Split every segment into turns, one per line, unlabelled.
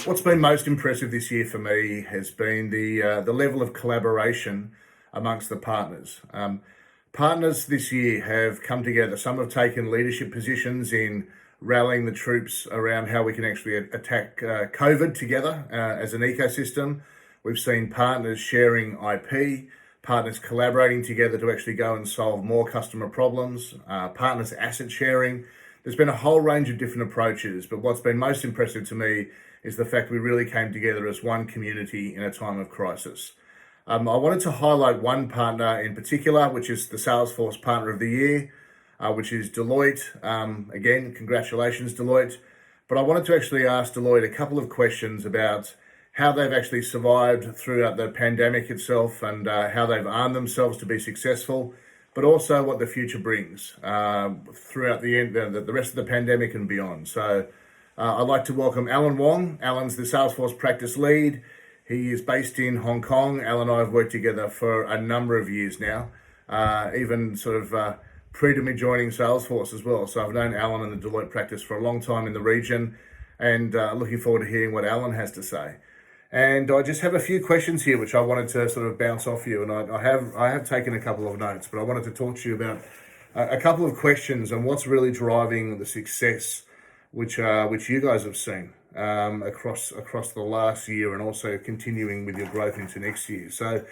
What's been most impressive this year for me has been the level of collaboration amongst the partners. Partners this year have come together. Some have taken leadership positions in rallying the troops around how we can actually attack COVID together as an ecosystem. We've seen partners sharing IP, partners collaborating together to actually go and solve more customer problems, partners asset sharing. There's been a whole range of different approaches, but what's been most impressive to me is the fact we really came together as one community in a time of crisis. I wanted to highlight one partner in particular, which is the Salesforce Partner of the Year, which is Deloitte. Again, congratulations, Deloitte. But I wanted to actually ask Deloitte a couple of questions about how they've actually survived throughout the pandemic itself and how they've armed themselves to be successful, but also what the future brings throughout the rest of the pandemic and beyond. So I'd like to welcome Alan Wong. Alan's the Salesforce practice lead. He is based in Hong Kong. Alan and I have worked together for a number of years now, even sort of pre to me joining Salesforce as well. So I've known Alan and the Deloitte practice for a long time in the region, and looking forward to hearing what Alan has to say. And I just have a few questions here which I wanted to sort of bounce off you, and I have taken a couple of notes, but I wanted to talk to you about a couple of questions on what's really driving the success which you guys have seen across the last year, and also continuing with your growth into next year. So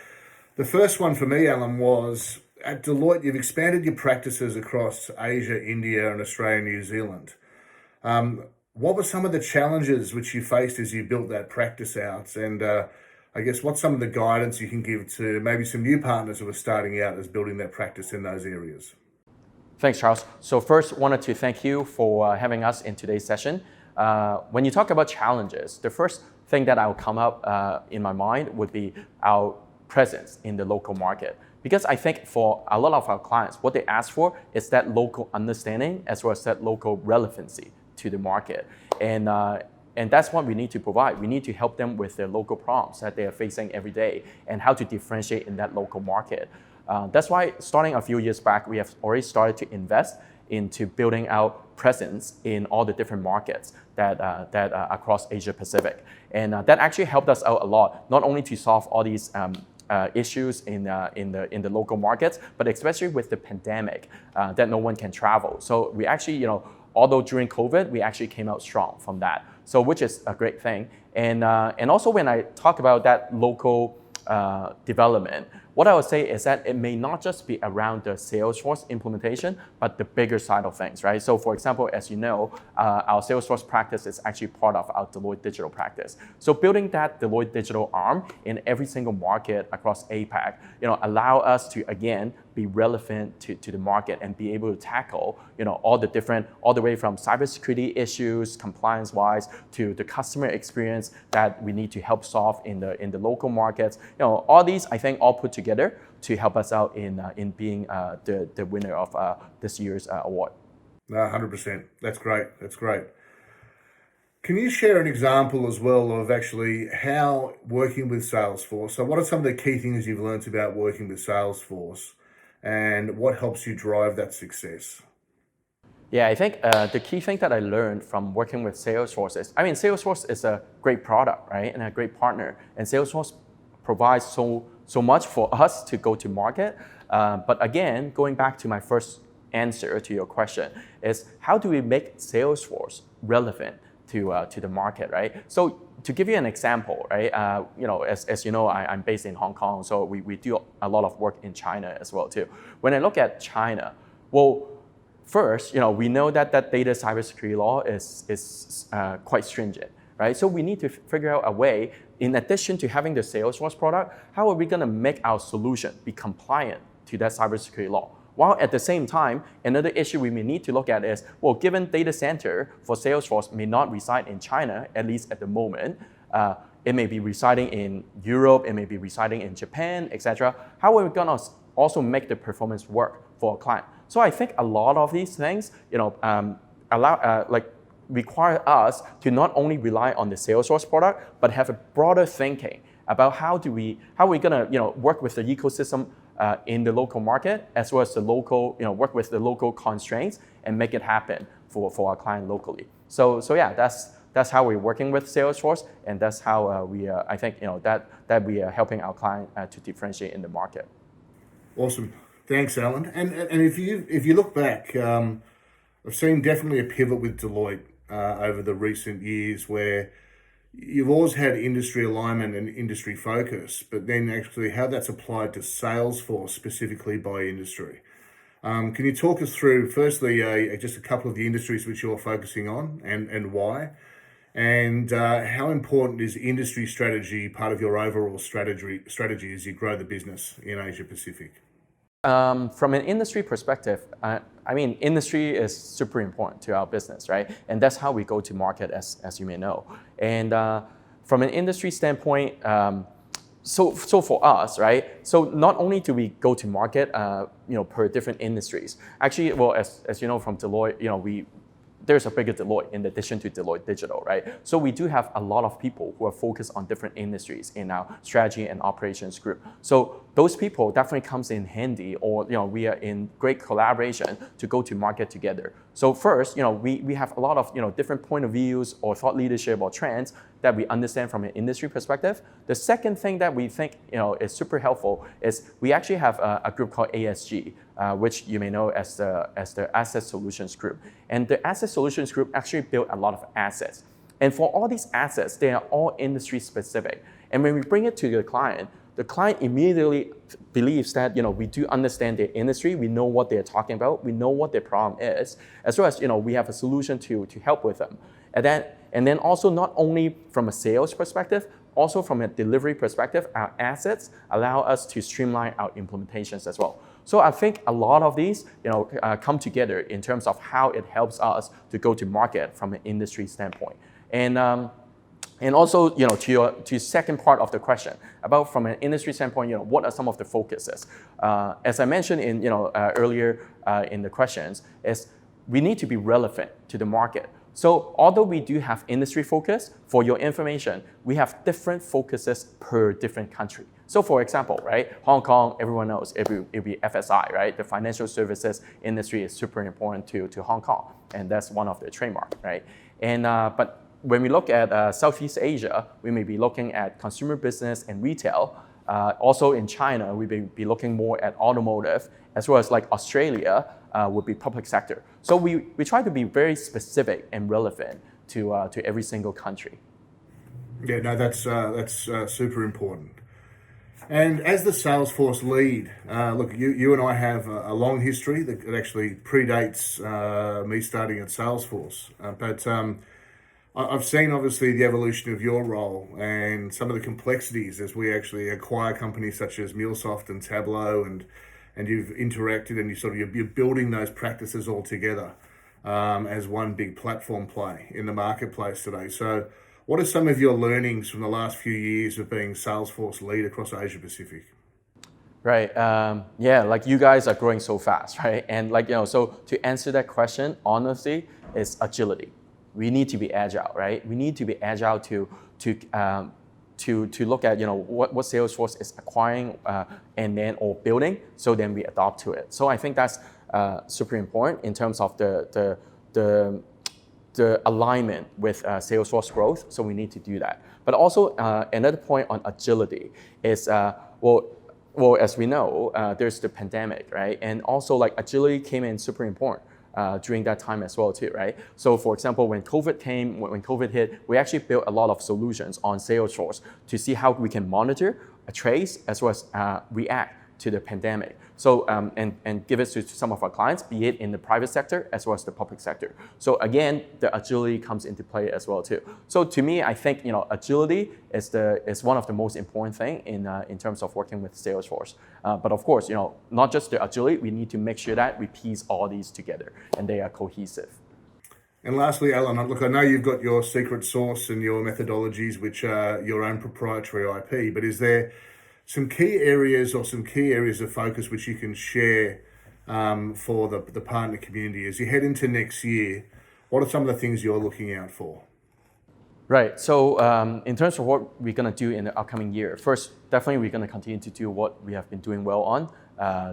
the first one for me, Alan, was at Deloitte, you've expanded your practices across Asia, India, and Australia, New Zealand. What were some of the challenges which you faced as you built that practice out? And I guess what's some of the guidance you can give to maybe some new partners who are starting out as building their practice in those areas?
Thanks, Charles. So first, wanted to thank you for having us in today's session. When you talk about challenges, the first thing that will come up in my mind would be our presence in the local market. Because I think for a lot of our clients, what they ask for is that local understanding as well as that local relevancy to the market. And that's what we need to provide. We need to help them with their local problems that they are facing every day and how to differentiate in that local market. That's why starting a few years back, we have already started to invest into building out presence in all the different markets that across Asia Pacific. And that actually helped us out a lot, not only to solve all these issues in the local markets, but especially with the pandemic that no one can travel. So we actually, although during COVID, we actually came out strong from that. So which is a great thing. And also when I talk about that local development, what I would say is that it may not just be around the Salesforce implementation, but the bigger side of things, right? So for example, as you know, our Salesforce practice is actually part of our Deloitte Digital practice. So building that Deloitte Digital arm in every single market across APAC, allow us to, again, be relevant to the market and be able to tackle, all the way from cybersecurity issues, compliance-wise, to the customer experience that we need to help solve in the local markets. All these, I think, all put together to help us out in being the winner of this year's award.
100%. That's great. That's great. Can you share an example as well of actually how working with Salesforce, so what are some of the key things you've learned about working with Salesforce and what helps you drive that success?
Yeah, I think the key thing that I learned from working with Salesforce is, Salesforce is a great product, right? And a great partner. And Salesforce provides so much for us to go to market. But again, going back to my first answer to your question is how do we make Salesforce relevant to the market, right? So to give you an example, right? As you know, I'm based in Hong Kong, so we do a lot of work in China as well too. When I look at China, well, first, we know that data cybersecurity law is quite stringent, right? So we need to figure out a way, in addition to having the Salesforce product, how are we going to make our solution be compliant to that cybersecurity law? While at the same time, another issue we may need to look at is, well, given data center for Salesforce may not reside in China, at least at the moment, it may be residing in Europe, it may be residing in Japan, etc. How are we going to also make the performance work for a client? So I think a lot of these things, require us to not only rely on the Salesforce product, but have a broader thinking about how we're going to work with the ecosystem in the local market, as well as the local, work with the local constraints and make it happen for our client locally. So yeah, that's how we're working with Salesforce, and that's how I think that we are helping our client to differentiate in the market.
Awesome. Thanks, Alan. And if you look back, I've seen definitely a pivot with Deloitte over the recent years where you've always had industry alignment and industry focus, but then actually how that's applied to Salesforce specifically by industry. Can you talk us through, firstly, just a couple of the industries which you're focusing on and why? And how important is industry strategy part of your overall strategy as you grow the business in Asia Pacific?
From an industry perspective, industry is super important to our business, right? And that's how we go to market, as you may know. And from an industry standpoint, so for us, right? So not only do we go to market, per different industries. Actually, well, as you know from Deloitte, there's a bigger Deloitte in addition to Deloitte Digital, right? So we do have a lot of people who are focused on different industries in our strategy and operations group. So those people definitely comes in handy, or we are in great collaboration to go to market together. So first, we have a lot of different point of views or thought leadership or trends that we understand from an industry perspective. The second thing that we think is super helpful is we actually have a group called ASG, which you may know as the Asset Solutions Group. And the Asset Solutions Group actually built a lot of assets. And for all these assets, they are all industry specific. And when we bring it to the client immediately believes that we do understand their industry, we know what they're talking about, we know what their problem is, as well as we have a solution to help with them. And then also not only from a sales perspective, also from a delivery perspective, our assets allow us to streamline our implementations as well. So I think a lot of these come together in terms of how it helps us to go to market from an industry standpoint. And also, to your second part of the question about from an industry standpoint, what are some of the focuses? As I mentioned in earlier in the questions, is we need to be relevant to the market. So although we do have industry focus, for your information, we have different focuses per different country. So for example, right, Hong Kong, everyone knows it'll be FSI, right? The financial services industry is super important to Hong Kong, and that's one of the trademark, right? And but when we look at Southeast Asia, we may be looking at consumer business and retail. Also in China, we may be looking more at automotive, as well as like Australia would be public sector. So we try to be very specific and relevant to every single country.
Yeah, no, that's super important. And as the Salesforce lead, look, you and I have a long history that actually predates me starting at Salesforce. But I've seen obviously the evolution of your role and some of the complexities as we actually acquire companies such as MuleSoft and Tableau, and you've interacted and you're building those practices all together as one big platform play in the marketplace today. So what are some of your learnings from the last few years of being Salesforce lead across Asia Pacific?
Right. Yeah, like you guys are growing so fast, right? And so to answer that question, honestly, is agility. We need to be agile, right? We need to be agile to look at what Salesforce is acquiring or building, so then we adopt to it. So I think that's super important in terms of the alignment with Salesforce growth. So we need to do that. But also another point on agility is well, as we know, there's the pandemic, right? And also agility came in super important during that time as well too, right? So for example, when COVID hit, we actually built a lot of solutions on Salesforce to see how we can monitor, trace, as well as react to the pandemic. So and give it to some of our clients, be it in the private sector as well as the public sector. So again, the agility comes into play as well too. So to me, I think agility is one of the most important thing in terms of working with Salesforce. But of course, not just the agility, we need to make sure that we piece all these together and they are cohesive.
And lastly, Alan, look, I know you've got your secret sauce and your methodologies, which are your own proprietary IP, but is there some key areas of focus which you can share for the partner community as you head into next year? What are some of the things you're looking out for?
Right. So in terms of what we're going to do in the upcoming year, first, definitely we're going to continue to do what we have been doing well on,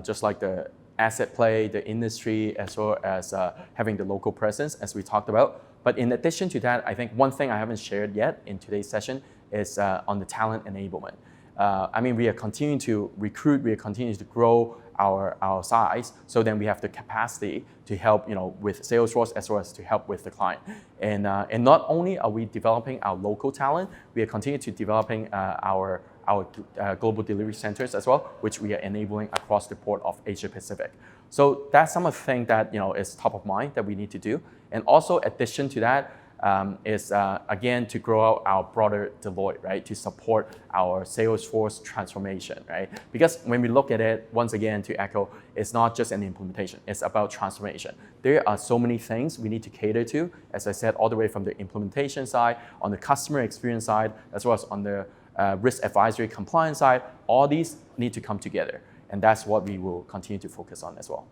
just like the asset play, the industry, as well as having the local presence, as we talked about. But in addition to that, I think one thing I haven't shared yet in today's session is on the talent enablement. We are continuing to recruit, we are continuing to grow our size, so then we have the capacity to help with Salesforce as well as to help with the client. And not only are we developing our local talent, we are continuing to developing our global delivery centers as well, which we are enabling across the port of Asia Pacific. So that's some of the things that is top of mind that we need to do. And also, addition to that, is again to grow out our broader Deloitte, right, to support our Salesforce transformation, right? Because when we look at it, once again, to echo, it's not just an implementation, it's about transformation. There are so many things we need to cater to, as I said, all the way from the implementation side, on the customer experience side, as well as on the risk advisory compliance side. All these need to come together, and that's what we will continue to focus on as well.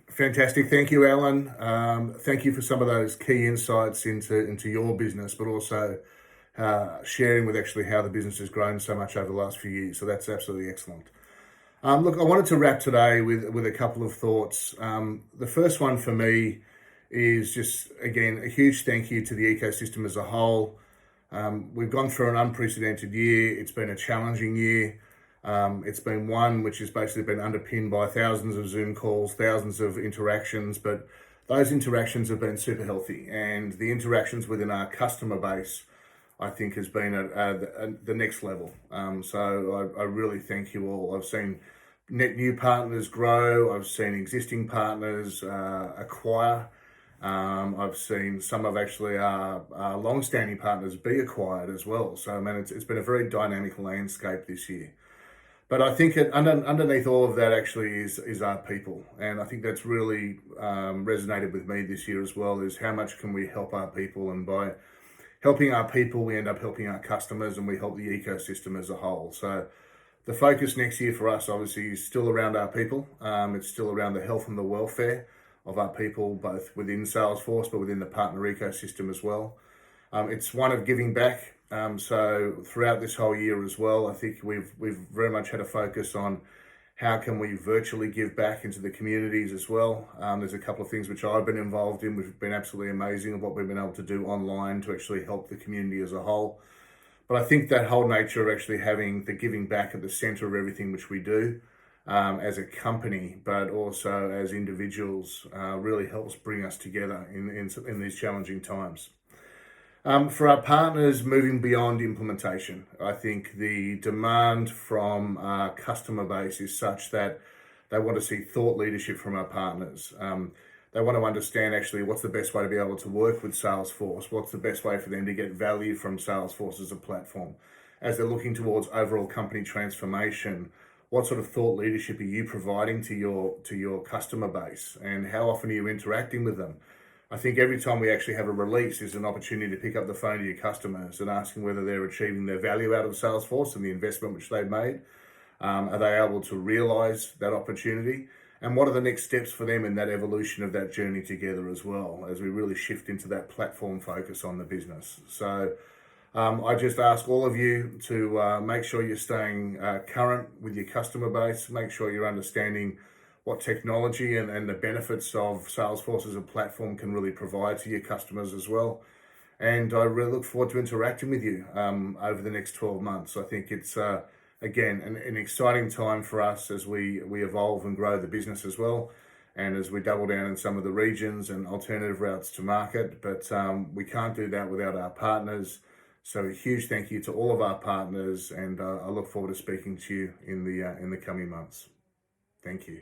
Fantastic. Thank you, Alan. Thank you for some of those key insights into your business, but also sharing with actually how the business has grown so much over the last few years. So that's absolutely excellent. Look, I wanted to wrap today with a couple of thoughts. The first one for me is just, again, a huge thank you to the ecosystem as a whole. We've gone through an unprecedented year. It's been a challenging year. It's been one which has basically been underpinned by thousands of Zoom calls, thousands of interactions, but those interactions have been super healthy. And the interactions within our customer base, I think, has been at the next level. So I really thank you all. I've seen net new partners grow. I've seen existing partners acquire. I've seen some of actually our long-standing partners be acquired as well. So, it's been a very dynamic landscape this year. But I think underneath all of that actually is our people. And I think that's really resonated with me this year as well, is how much can we help our people. And by helping our people, we end up helping our customers and we help the ecosystem as a whole. So the focus next year for us obviously is still around our people. It's still around the health and the welfare of our people, both within Salesforce, but within the partner ecosystem as well. It's one of giving back. So throughout this whole year as well, I think we've very much had a focus on how can we virtually give back into the communities as well. There's a couple of things which I've been involved in, which have been absolutely amazing of what we've been able to do online to actually help the community as a whole. But I think that whole nature of actually having the giving back at the center of everything which we do as a company, but also as individuals, really helps bring us together in these challenging times. For our partners moving beyond implementation, I think the demand from our customer base is such that they want to see thought leadership from our partners. They want to understand actually what's the best way to be able to work with Salesforce, what's the best way for them to get value from Salesforce as a platform. As they're looking towards overall company transformation, what sort of thought leadership are you providing to your customer base, and how often are you interacting with them? I think every time we actually have a release is an opportunity to pick up the phone to your customers and asking whether they're achieving their value out of Salesforce and the investment which they've made. Are they able to realize that opportunity? And what are the next steps for them in that evolution of that journey together as well, as we really shift into that platform focus on the business. So I just ask all of you to make sure you're staying current with your customer base, make sure you're understanding what technology and the benefits of Salesforce as a platform can really provide to your customers as well. And I really look forward to interacting with you over the next 12 months. I think it's, again, an exciting time for us as we evolve and grow the business as well, and as we double down in some of the regions and alternative routes to market. But we can't do that without our partners. So a huge thank you to all of our partners, and I look forward to speaking to you in the coming months. Thank you.